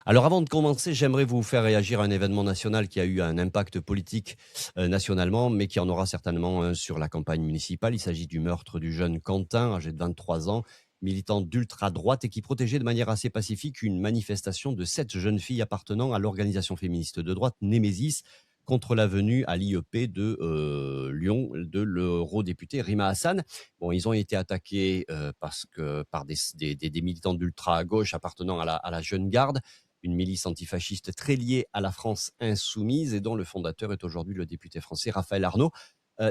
Alors avant de commencer, j'aimerais vous faire réagir à un événement national qui a eu un impact politique nationalement, mais qui en aura certainement un sur la campagne municipale. Il s'agit du meurtre du jeune Quentin, âgé de 23 ans, militant d'ultra-droite et qui protégeait de manière assez pacifique une manifestation de 7 jeunes filles appartenant à l'organisation féministe de droite Némésis contre la venue à l'IEP de Lyon de l'eurodéputé Rima Hassan. Bon, ils ont été attaqués par des militants d'ultra à gauche appartenant à la Jeune Garde, une milice antifasciste très liée à la France insoumise et dont le fondateur est aujourd'hui le député français Raphaël Arnaud.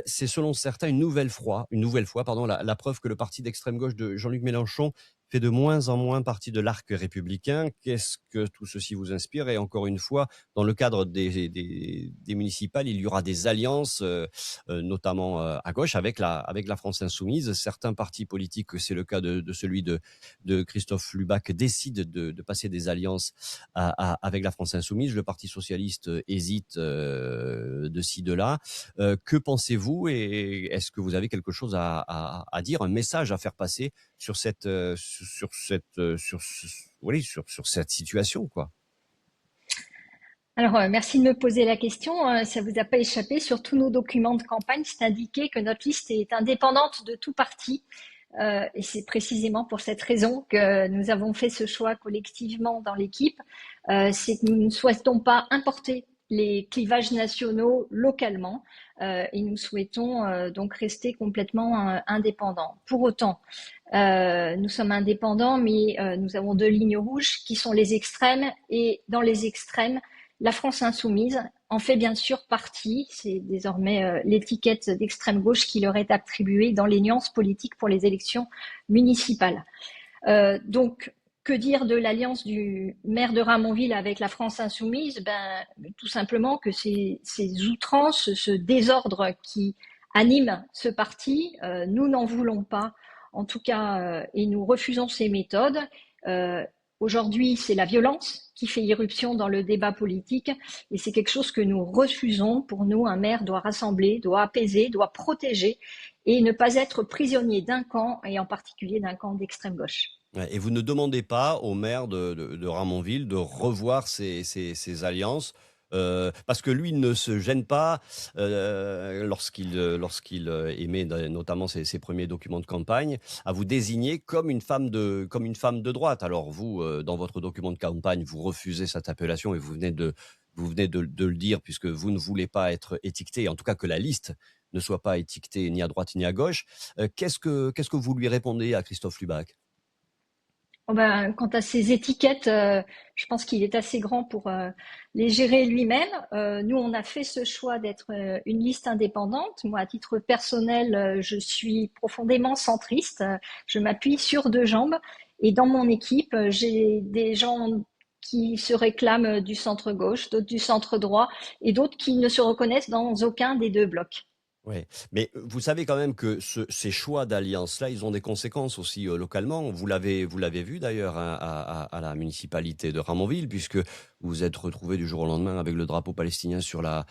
C'est selon certains une nouvelle fois la preuve que le parti d'extrême gauche de Jean-Luc Mélenchon fait de moins en moins partie de l'arc républicain. Qu'est-ce que tout ceci vous inspire? Et encore une fois, dans le cadre des municipales, il y aura des alliances, notamment à gauche, avec la France insoumise. Certains partis politiques, c'est le cas de celui de Christophe Lubac, décident de passer des alliances avec la France insoumise. Le Parti socialiste hésite de ci, de là. Que pensez-vous et est-ce que vous avez quelque chose à dire, un message à faire passer sur cette situation, quoi? Alors, merci de me poser la question. Ça vous a pas échappé, sur tous nos documents de campagne, c'est indiqué que notre liste est indépendante de tout parti. Et c'est précisément pour cette raison que nous avons fait ce choix collectivement dans l'équipe. C'est que nous ne souhaitons pas importer les clivages nationaux localement et nous souhaitons donc rester complètement indépendants. Pour autant, nous sommes indépendants, mais nous avons deux lignes rouges qui sont les extrêmes, et dans les extrêmes, la France insoumise en fait bien sûr partie. C'est désormais l'étiquette d'extrême gauche qui leur est attribuée dans les nuances politiques pour les élections municipales. Donc, que dire de l'alliance du maire de Ramonville avec la France insoumise? Tout simplement que ces outrances, ce désordre qui anime ce parti, nous n'en voulons pas, en tout cas, et nous refusons ces méthodes. Euh, Aujourd'hui, c'est la violence qui fait irruption dans le débat politique, et c'est quelque chose que nous refusons. Pour nous, un maire doit rassembler, doit apaiser, doit protéger, et ne pas être prisonnier d'un camp, et en particulier d'un camp d'extrême gauche. Ouais, et vous ne demandez pas au maire de Ramonville de revoir ses alliances, parce que lui ne se gêne pas lorsqu'il émet notamment ses premiers documents de campagne, à vous désigner comme une femme de droite. Alors vous, dans votre document de campagne, vous refusez cette appellation et vous venez de le dire, puisque vous ne voulez pas être étiqueté, en tout cas que la liste ne soit pas étiquetée ni à droite ni à gauche. Qu'est-ce que vous lui répondez à Christophe Lubac? Oh quant à ces étiquettes, je pense qu'il est assez grand pour les gérer lui-même. Nous, on a fait ce choix d'être une liste indépendante. Moi, à titre personnel, je suis profondément centriste. Je m'appuie sur deux jambes. Et dans mon équipe, j'ai des gens qui se réclament du centre-gauche, d'autres du centre-droit, et d'autres qui ne se reconnaissent dans aucun des deux blocs. Ouais, mais vous savez quand même que ces choix d'alliance-là, ils ont des conséquences aussi localement. Vous l'avez vu d'ailleurs, hein, à la municipalité de Ramonville, puisque vous vous êtes retrouvé du jour au lendemain avec le drapeau palestinien sur la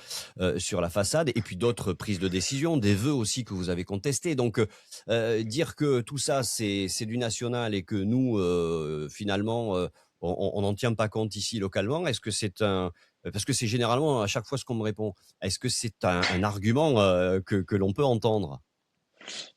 façade, et puis d'autres prises de décision, des vœux aussi que vous avez contestés. Donc dire que tout ça c'est du national et que nous finalement on n'en tient pas compte ici localement, est-ce que c'est un parce que c'est généralement à chaque fois ce qu'on me répond. Est-ce que c'est un argument que l'on peut entendre?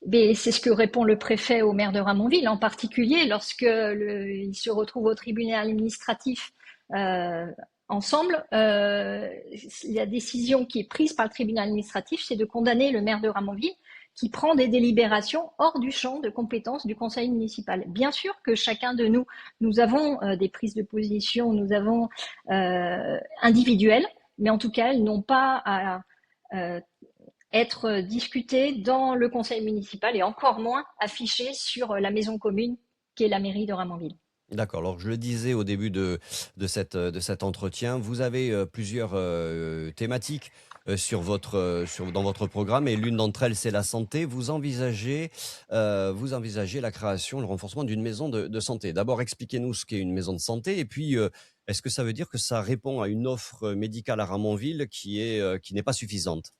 Mais c'est ce que répond le préfet au maire de Ramonville, en particulier lorsque il se retrouve au tribunal administratif euh, ensemble. La décision qui est prise par le tribunal administratif, c'est de condamner le maire de Ramonville qui prend des délibérations hors du champ de compétences du conseil municipal. Bien sûr que chacun de nous, nous avons des prises de position, nous avons individuelles, mais en tout cas, elles n'ont pas à être discuté dans le conseil municipal et encore moins affiché sur la maison commune qui est la mairie de Ramonville. D'accord. Alors, je le disais au début de cet entretien, vous avez plusieurs thématiques dans votre programme, et l'une d'entre elles, c'est la santé. Vous envisagez la création, le renforcement d'une maison de santé. D'abord, expliquez-nous ce qu'est une maison de santé, et puis, est-ce que ça veut dire que ça répond à une offre médicale à Ramonville qui n'est pas suffisante?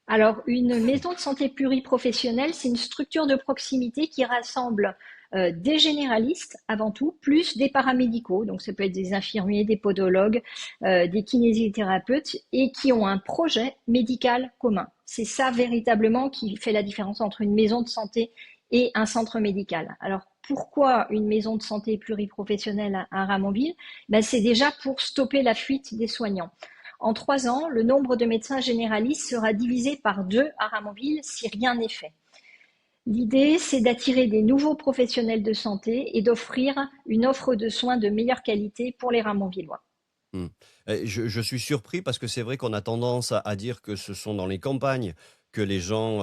Alors, une maison de santé pluriprofessionnelle, c'est une structure de proximité qui rassemble des généralistes avant tout, plus des paramédicaux. Donc ça peut être des infirmiers, des podologues, des kinésithérapeutes et qui ont un projet médical commun. C'est ça véritablement qui fait la différence entre une maison de santé et un centre médical. Alors pourquoi une maison de santé pluriprofessionnelle à Ramonville? Ben, c'est déjà pour stopper la fuite des soignants. En 3 ans, le nombre de médecins généralistes sera divisé par 2 à Ramonville si rien n'est fait. L'idée, c'est d'attirer des nouveaux professionnels de santé et d'offrir une offre de soins de meilleure qualité pour les Ramonvillois. Mmh. Je suis surpris parce que c'est vrai qu'on a tendance à dire que ce sont dans les campagnes que les gens,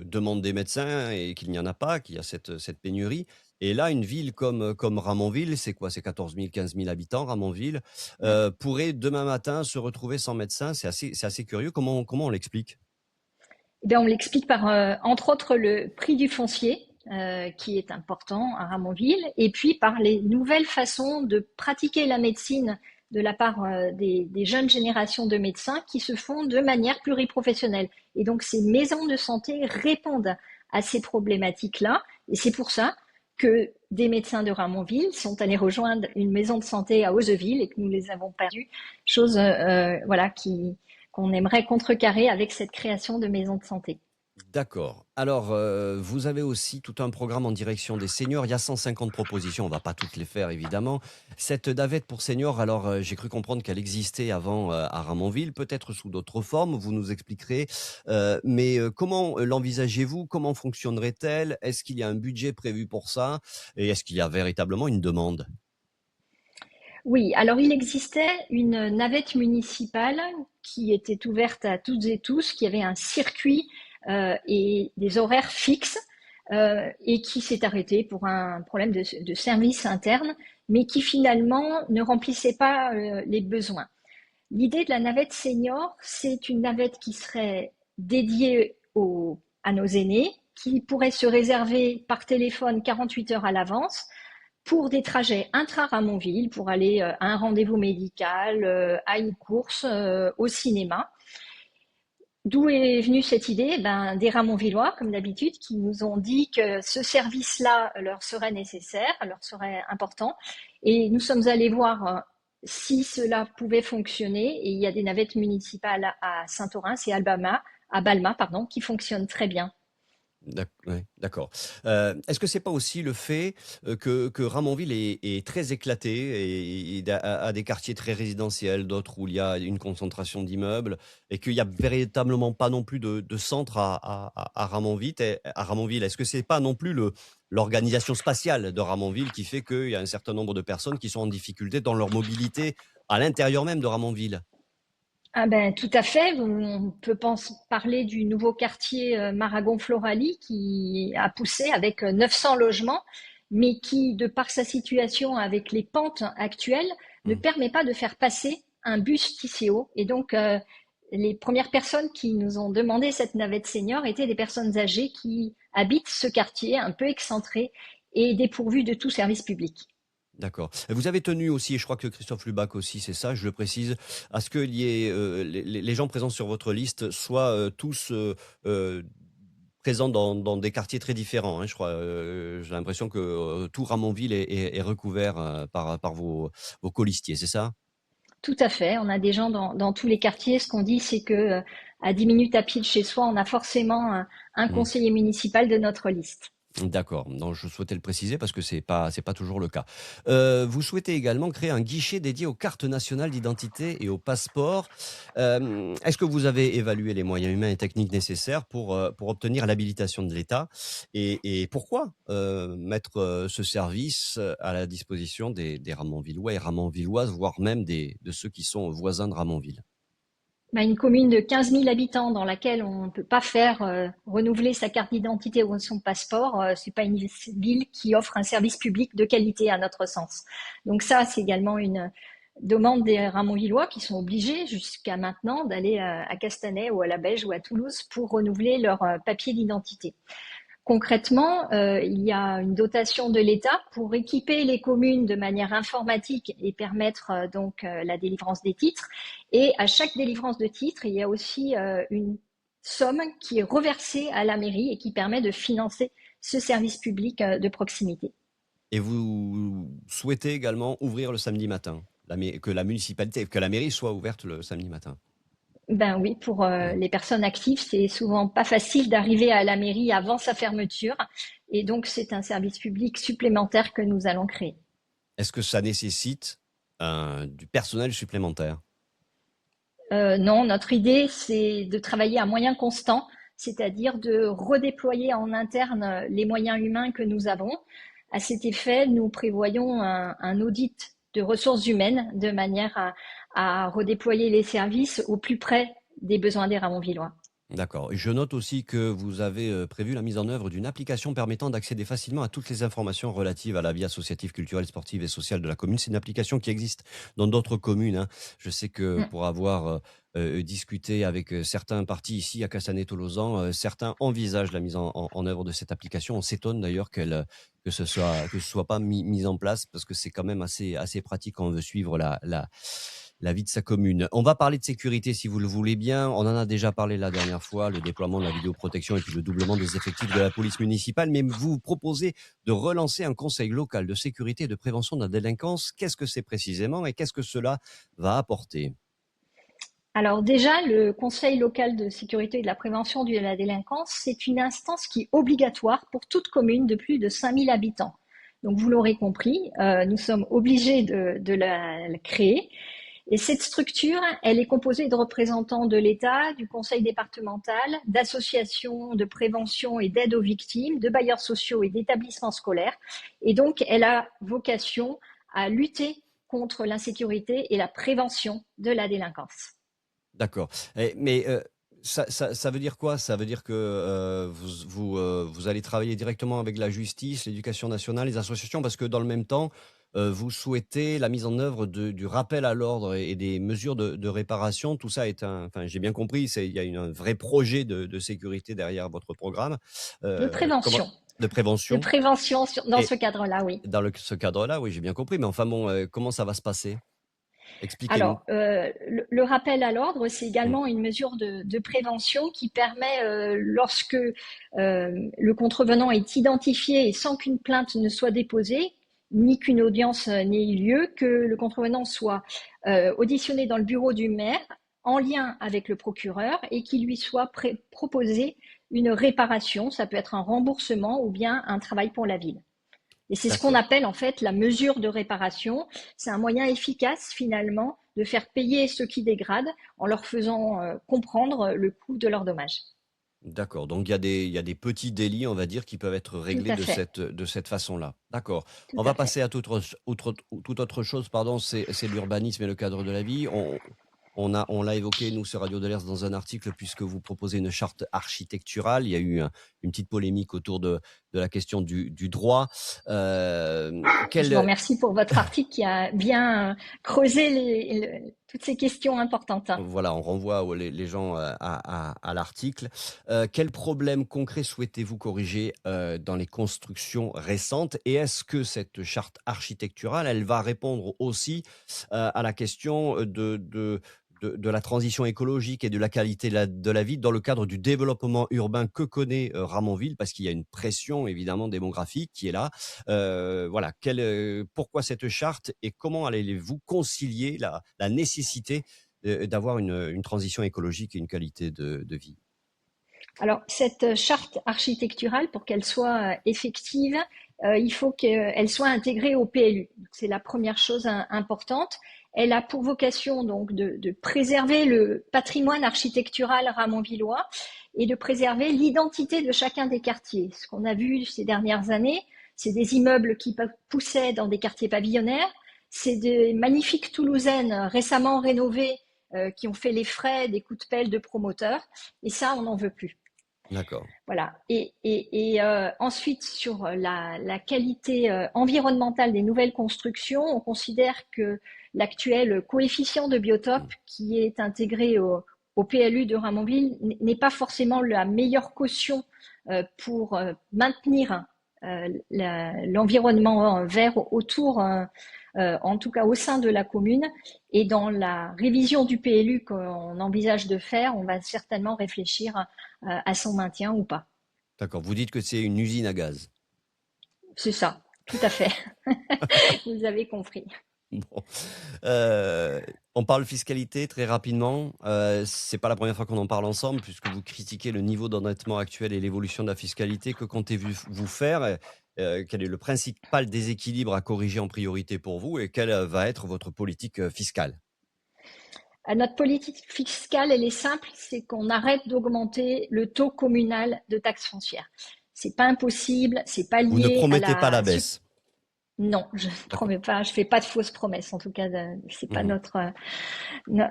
demandent des médecins et qu'il n'y en a pas, qu'il y a cette pénurie et là, une ville comme Ramonville, c'est quoi? C'est 14 000, 15 000 habitants, Ramonville, Ouais. pourrait demain matin se retrouver sans médecin. C'est assez curieux. Comment on l'explique? Eh bien, on l'explique par, entre autres, le prix du foncier, qui est important à Ramonville, et puis par les nouvelles façons de pratiquer la médecine de la part des jeunes générations de médecins qui se font de manière pluriprofessionnelle. Et donc, ces maisons de santé répondent à ces problématiques-là, et c'est pour ça que des médecins de Ramonville sont allés rejoindre une maison de santé à Hauzeville et que nous les avons perdus, chose voilà, qu'on aimerait contrecarrer avec cette création de maisons de santé. D'accord. Alors, vous avez aussi tout un programme en direction des seniors. Il y a 150 propositions, on va pas toutes les faire évidemment. Cette navette pour seniors, alors, j'ai cru comprendre qu'elle existait avant, à Ramonville, peut-être sous d'autres formes, vous nous expliquerez. Mais, comment, l'envisagez-vous? Comment fonctionnerait-elle? Est-ce qu'il y a un budget prévu pour ça? Et est-ce qu'il y a véritablement une demande? Oui, alors il existait une navette municipale qui était ouverte à toutes et tous, qui avait un circuit et des horaires fixes et qui s'est arrêtée pour un problème de service interne, mais qui finalement ne remplissait pas les besoins. L'idée de la navette senior, c'est une navette qui serait dédiée à nos aînés, qui pourrait se réserver par téléphone 48 heures à l'avance pour des trajets intra-Ramonville, pour aller à un rendez-vous médical, à une course, au cinéma. D'où est venue cette idée? Ben, des Ramonvillois, comme d'habitude, qui nous ont dit que ce service-là leur serait nécessaire, leur serait important. Et nous sommes allés voir si cela pouvait fonctionner. Et il y a des navettes municipales à Saint-Orens et à Balma, pardon, qui fonctionnent très bien. Ouais, d'accord. Est-ce que c'est pas aussi le fait, que Ramonville est très éclaté et a des quartiers très résidentiels, d'autres où il y a une concentration d'immeubles et qu'il y a véritablement pas non plus de centre à Ramonville? Est-ce que c'est pas non plus l'organisation spatiale de Ramonville qui fait qu'il y a un certain nombre de personnes qui sont en difficulté dans leur mobilité à l'intérieur même de Ramonville? Ah ben, tout à fait. On peut parler du nouveau quartier Maragon-Floralie qui a poussé avec 900 logements, mais qui, de par sa situation avec les pentes actuelles, ne Mmh. permet pas de faire passer un bus TCO. Et donc, les premières personnes qui nous ont demandé cette navette senior étaient des personnes âgées qui habitent ce quartier un peu excentré et dépourvu de tout service public. D'accord. Et vous avez tenu aussi, et je crois que Christophe Lubac aussi, c'est ça, je le précise, à ce que les gens présents sur votre liste soient tous présents dans des quartiers très différents, hein, je crois. J'ai l'impression que tout Ramonville est recouvert par vos colistiers, c'est ça? Tout à fait. On a des gens dans tous les quartiers. Ce qu'on dit, c'est que à 10 minutes à pied de chez soi, on a forcément un Mmh. conseiller municipal de notre liste. D'accord, non, je souhaitais le préciser parce que c'est pas toujours le cas. Vous souhaitez également créer un guichet dédié aux cartes nationales d'identité et aux passeports. Est-ce que vous avez évalué les moyens humains et techniques nécessaires pour obtenir l'habilitation de l'État? Et pourquoi, mettre, ce service, à la disposition des Ramonvillois et Ramonvilloises, voire même de ceux qui sont voisins de Ramonville? Bah, une commune de 15 000 habitants dans laquelle on ne peut pas faire renouveler sa carte d'identité ou son passeport, c'est pas une ville qui offre un service public de qualité à notre sens. Donc ça, c'est également une demande des Ramonvillois qui sont obligés jusqu'à maintenant d'aller à Castanet ou à la Beige ou à Toulouse pour renouveler leur papier d'identité. Concrètement, il y a une dotation de l'État pour équiper les communes de manière informatique et permettre la délivrance des titres. Et à chaque délivrance de titre, il y a aussi une somme qui est reversée à la mairie et qui permet de financer ce service public de proximité. Et vous souhaitez également ouvrir le samedi matin, que la municipalité, que la mairie soit ouverte le samedi matin. Ben oui, pour Mm. les personnes actives, c'est souvent pas facile d'arriver à la mairie avant sa fermeture. Et donc, c'est un service public supplémentaire que nous allons créer. Est-ce que ça nécessite du personnel supplémentaire? Non, notre idée, c'est de travailler à moyens constants, c'est-à-dire de redéployer en interne les moyens humains que nous avons. À cet effet, nous prévoyons un audit de ressources humaines de manière à redéployer les services au plus près des besoins des Ramonvillois. D'accord. Et je note aussi que vous avez prévu la mise en œuvre d'une application permettant d'accéder facilement à toutes les informations relatives à la vie associative, culturelle, sportive et sociale de la commune. C'est une application qui existe dans d'autres communes, hein. Je sais que Mm. pour avoir discuté avec certains partis ici à Castanet-Tolosan, certains envisagent la mise en œuvre de cette application. On s'étonne d'ailleurs que ce soit pas mis en place parce que c'est quand même assez pratique quand on veut suivre la vie de sa commune. On va parler de sécurité si vous le voulez bien. On en a déjà parlé la dernière fois, le déploiement de la vidéoprotection et puis le doublement des effectifs de la police municipale. Mais vous proposez de relancer un conseil local de sécurité et de prévention de la délinquance. Qu'est-ce que c'est précisément et qu'est-ce que cela va apporter? Alors déjà, le Conseil local de sécurité et de la prévention de la délinquance, c'est une instance qui est obligatoire pour toute commune de plus de 5000 habitants. Donc vous l'aurez compris, nous sommes obligés de la créer. Et cette structure, elle est composée de représentants de l'État, du conseil départemental, d'associations de prévention et d'aide aux victimes, de bailleurs sociaux et d'établissements scolaires. Et donc, elle a vocation à lutter contre l'insécurité et la prévention de la délinquance. D'accord. Mais ça veut dire quoi? Ça veut dire que vous allez travailler directement avec la justice, l'éducation nationale, les associations, parce que dans le même temps, vous souhaitez la mise en œuvre du rappel à l'ordre et des mesures de réparation. Tout ça est enfin, j'ai bien compris, il y a un vrai projet de sécurité derrière votre programme. De Comment, prévention. de De prévention. prévention dans ce Et cadre-là, oui. dans ce cadre-là, oui, j'ai bien compris. Mais enfin bon, comment ça va se passer? Expliquez-nous. Alors, le rappel à l'ordre, c'est Mm. également une mesure de prévention qui permet, lorsque le contrevenant est identifié et sans qu'une plainte ne soit déposée, ni qu'une audience n'ait eu lieu, que le contrevenant soit auditionné dans le bureau du maire en lien avec le procureur et qu'il lui soit proposé une réparation, ça peut être un remboursement ou bien un travail pour la ville. Et c'est ce qu'on D'accord. appelle en fait la mesure de réparation. C'est un moyen efficace finalement de faire payer ceux qui dégradent en leur faisant comprendre le coût de leurs dommages. D'accord, donc il y a des petits délits, on va dire, qui peuvent être Tout réglés à de fait, cette façon-là. D'accord. tout On va à fait. passer à toute autre chose, pardon, c'est l'urbanisme et le cadre de la vie. On l'a évoqué, nous, sur Radio Delers, dans un article, puisque vous proposez une charte architecturale. Il y a eu une petite polémique autour de la question du droit. Je vous Quel, remercie pour votre article qui a bien creusé toutes ces questions importantes. Voilà, on renvoie les gens à l'article. Quels problèmes concrets souhaitez-vous corriger dans les constructions récentes? Et est-ce que cette charte architecturale, elle va répondre aussi à la question de la transition écologique et de la qualité de la vie dans le cadre du développement urbain que connaît Ramonville? Parce qu'il y a une pression évidemment démographique qui est là. Voilà, pourquoi cette charte et comment allez-vous concilier la nécessité d'avoir une transition écologique et une qualité de vie? Alors, cette charte architecturale, pour qu'elle soit effective, il faut qu'elle soit intégrée au PLU. C'est la première chose importante. Elle a pour vocation donc de préserver le patrimoine architectural ramonvillois et de préserver l'identité de chacun des quartiers. Ce qu'on a vu ces dernières années, c'est des immeubles qui poussaient dans des quartiers pavillonnaires, c'est des magnifiques Toulousaines récemment rénovées qui ont fait les frais des coups de pelle de promoteurs, et ça, on n'en veut plus. D'accord. Voilà. Et ensuite, sur la qualité environnementale des nouvelles constructions, on considère que l'actuel coefficient de biotope Mmh. qui est intégré au PLU de Ramonville n'est pas forcément la meilleure caution pour maintenir l'environnement vert autour, en tout cas au sein de la commune. Et dans la révision du PLU qu'on envisage de faire, on va certainement réfléchir à son maintien ou pas. D'accord. Vous dites que c'est une usine à gaz. C'est ça, tout à fait. Vous avez compris. Bon. Euh, on parle fiscalité très rapidement. C'est pas la première fois qu'on en parle ensemble, puisque vous critiquez le niveau d'endettement actuel et l'évolution de la fiscalité. Que comptez-vous faire? Quel est le principal déséquilibre à corriger en priorité pour vous et quelle va être votre politique fiscale? Notre politique fiscale, elle est simple, c'est qu'on arrête d'augmenter le taux communal de taxes foncières. C'est pas impossible, c'est pas Vous ne lié à promettez pas la la baisse. non, je ne D'accord. promets pas, je fais pas de fausses promesses. En tout cas, c'est pas Mhm.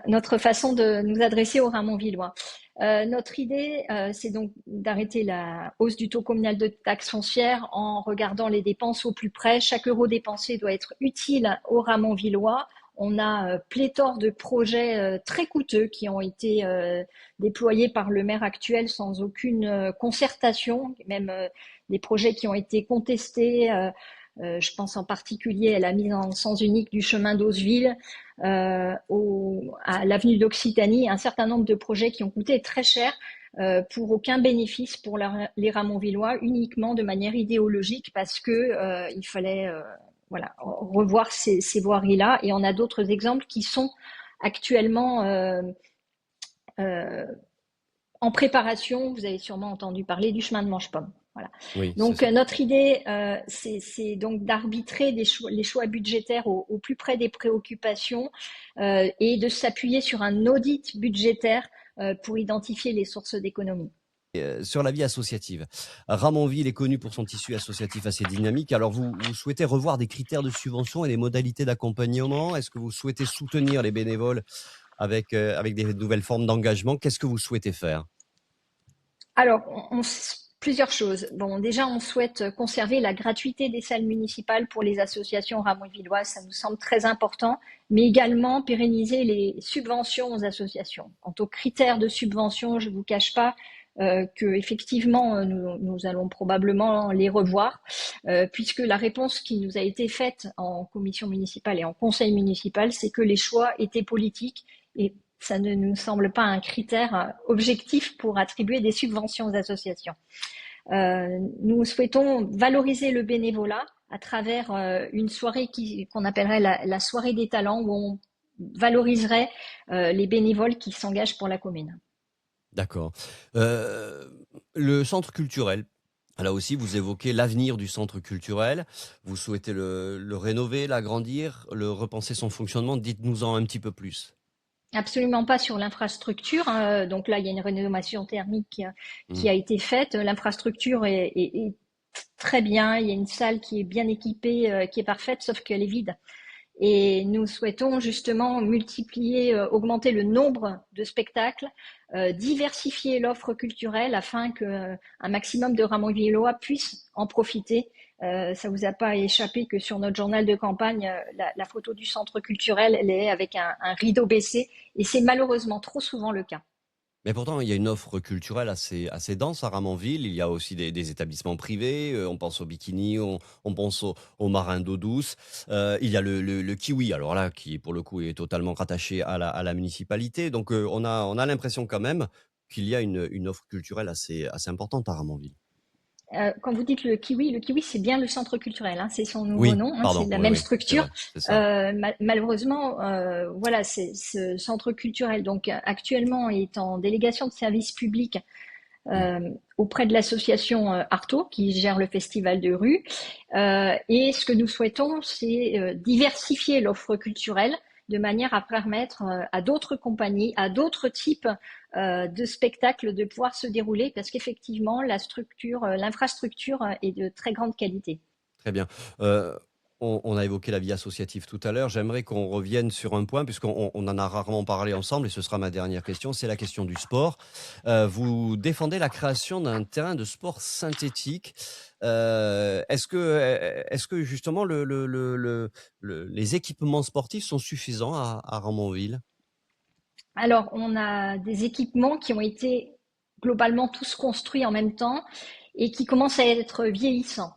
notre façon de nous adresser aux Ramonvillois. Notre idée, c'est donc d'arrêter la hausse du taux communal de taxes foncières en regardant les dépenses au plus près. Chaque euro dépensé doit être utile aux Ramonvillois. On a pléthore de projets très coûteux qui ont été déployés par le maire actuel sans aucune concertation, même des projets qui ont été contestés. Je pense en particulier à la mise en sens unique du chemin d'Auzeville, à l'avenue d'Occitanie, un certain nombre de projets qui ont coûté très cher pour aucun bénéfice pour les Ramonvillois, uniquement de manière idéologique parce que il fallait voilà, revoir ces voiries-là. Et on a d'autres exemples qui sont actuellement euh, en préparation. Vous avez sûrement entendu parler du chemin de Manche-Pomme. Voilà. Oui, c'est Donc ça. notre idée, c'est donc d'arbitrer les choix budgétaires au plus près des préoccupations et de s'appuyer sur un audit budgétaire pour identifier les sources d'économie. Sur la vie associative. Ramonville est connu pour son tissu associatif assez dynamique. Alors, vous souhaitez revoir des critères de subvention et des modalités d'accompagnement? Est-ce que vous souhaitez soutenir les bénévoles avec des nouvelles formes d'engagement? Qu'est-ce que vous souhaitez faire? Alors, plusieurs choses. Bon, déjà, on souhaite conserver la gratuité des salles municipales pour les associations ramonvilloises, ça nous semble très important, mais également pérenniser les subventions aux associations. Quant aux critères de subvention, je ne vous cache pas que effectivement nous allons probablement les revoir, puisque la réponse qui nous a été faite en commission municipale et en conseil municipal, c'est que les choix étaient politiques et ça ne nous semble pas un critère objectif pour attribuer des subventions aux associations. Nous souhaitons valoriser le bénévolat à travers une soirée qu'on appellerait la soirée des talents, où on valoriserait les bénévoles qui s'engagent pour la commune. D'accord. Euh, le centre culturel. Là aussi, vous évoquez l'avenir du centre culturel. Vous souhaitez le rénover, l'agrandir, le repenser son fonctionnement. Dites-nous-en un petit peu plus. Absolument pas sur l'infrastructure. Donc là, il y a une rénovation thermique qui Hmm. a été faite. L'infrastructure est très bien. Il y a une salle qui est bien équipée, qui est parfaite, sauf qu'elle est vide. Et nous souhaitons justement multiplier, augmenter le nombre de spectacles, diversifier l'offre culturelle afin qu'un maximum de Ramonvillois puissent en profiter. Ça vous a pas échappé que sur notre journal de campagne, la photo du centre culturel, elle est avec un rideau baissé, et c'est malheureusement trop souvent le cas. Mais pourtant, il y a une offre culturelle assez dense à Ramonville. Il y a aussi des établissements privés. On pense au bikini, on pense aux marins d'eau douce. Il y a le kiwi, alors là, qui pour le coup est totalement rattaché à la municipalité. Donc, on a l'impression quand même qu'il y a une offre culturelle assez importante à Ramonville. Quand vous dites le kiwi, c'est bien le centre culturel, hein, c'est son nouveau Oui, nom, hein, c'est pardon, la oui, même oui, c'est structure. vrai, c'est ça. Malheureusement, voilà, c'est ce centre culturel donc actuellement est en délégation de service public Mm. auprès de l'association Arto qui gère le festival de rue. Et ce que nous souhaitons, c'est diversifier l'offre culturelle de manière à permettre à d'autres compagnies, à d'autres types de spectacles de pouvoir se dérouler parce qu'effectivement, l'infrastructure est de très grande qualité. Très bien. Euh, on a évoqué la vie associative tout à l'heure. J'aimerais qu'on revienne sur un point, puisqu'on en a rarement parlé ensemble, et ce sera ma dernière question, c'est la question du sport. Vous défendez la création d'un terrain de sport synthétique. Est-ce que justement les équipements sportifs sont suffisants à Ramonville? Alors, on a des équipements qui ont été globalement tous construits en même temps et qui commencent à être vieillissants.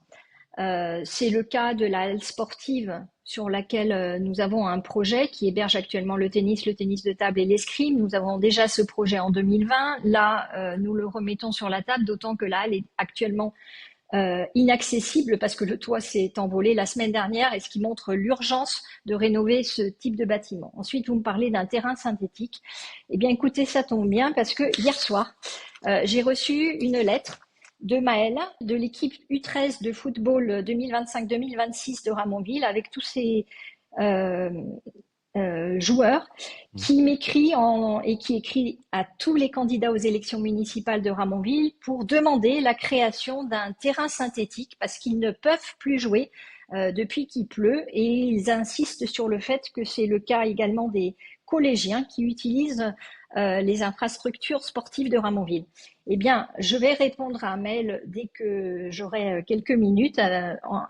C'est le cas de la halle sportive sur laquelle nous avons un projet qui héberge actuellement le tennis de table et l'escrime. Nous avons déjà ce projet en 2020. Là, nous le remettons sur la table, d'autant que la halle est actuellement inaccessible parce que le toit s'est envolé la semaine dernière et ce qui montre l'urgence de rénover ce type de bâtiment. Ensuite, vous me parlez d'un terrain synthétique. Eh bien, écoutez, ça tombe bien parce que hier soir, j'ai reçu une lettre de Maëlle, de l'équipe U13 de football 2025-2026 de Ramonville, avec tous ces euh, joueur qui m'écrit et qui écrit à tous les candidats aux élections municipales de Ramonville pour demander la création d'un terrain synthétique parce qu'ils ne peuvent plus jouer depuis qu'il pleut et ils insistent sur le fait que c'est le cas également des collégiens qui utilisent les infrastructures sportives de Ramonville. Eh bien, je vais répondre à un mail dès que j'aurai quelques minutes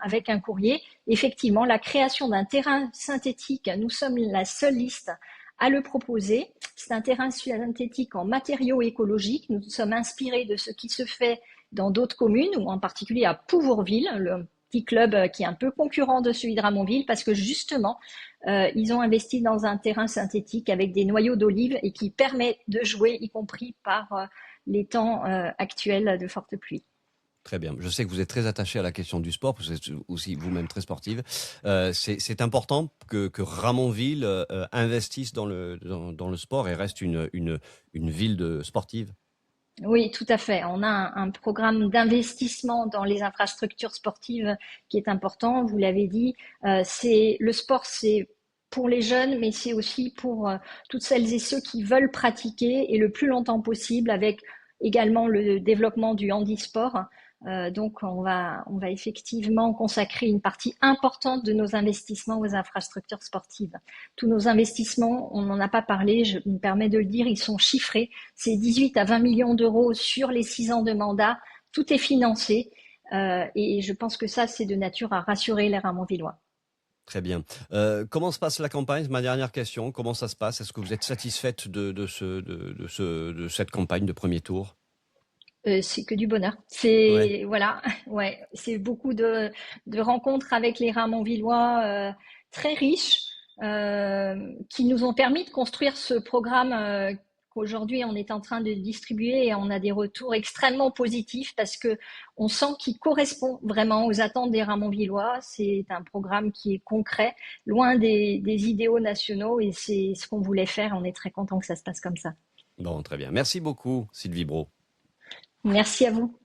avec un courrier. Effectivement, la création d'un terrain synthétique, nous sommes la seule liste à le proposer. C'est un terrain synthétique en matériaux écologiques. Nous sommes inspirés de ce qui se fait dans d'autres communes, ou en particulier à Pouvourville, le petit club qui est un peu concurrent de celui de Ramonville, parce que justement, ils ont investi dans un terrain synthétique avec des noyaux d'olive et qui permet de jouer, y compris par les temps actuels de forte pluie. Très bien. Je sais que vous êtes très attaché à la question du sport, vous êtes aussi vous-même très sportive. C'est important que Ramonville investisse dans le sport et reste une ville sportive. Oui, tout à fait. On a un programme d'investissement dans les infrastructures sportives qui est important. Vous l'avez dit, c'est le sport, c'est pour les jeunes, mais c'est aussi pour toutes celles et ceux qui veulent pratiquer et le plus longtemps possible, avec également le développement du handisport. Donc, on va effectivement consacrer une partie importante de nos investissements aux infrastructures sportives. Tous nos investissements, on n'en a pas parlé, je me permets de le dire, ils sont chiffrés. C'est 18 à 20 millions d'euros sur les 6 ans de mandat. Tout est financé. Et je pense que ça, c'est de nature à rassurer les Ramonvillois. Très bien. Comment se passe la campagne? C'est ma dernière question. Comment ça se passe? Est-ce que vous êtes satisfaite de cette campagne de premier tour? C'est que du bonheur. Ouais. C'est voilà, ouais, c'est beaucoup de rencontres avec les Ramonvillois très riches qui nous ont permis de construire ce programme qu'aujourd'hui on est en train de distribuer et on a des retours extrêmement positifs parce que on sent qu'il correspond vraiment aux attentes des Ramonvillois. C'est un programme qui est concret, loin des idéaux nationaux et c'est ce qu'on voulait faire. On est très content que ça se passe comme ça. Bon, très bien. Merci beaucoup, Sylvie Brault. Merci à vous.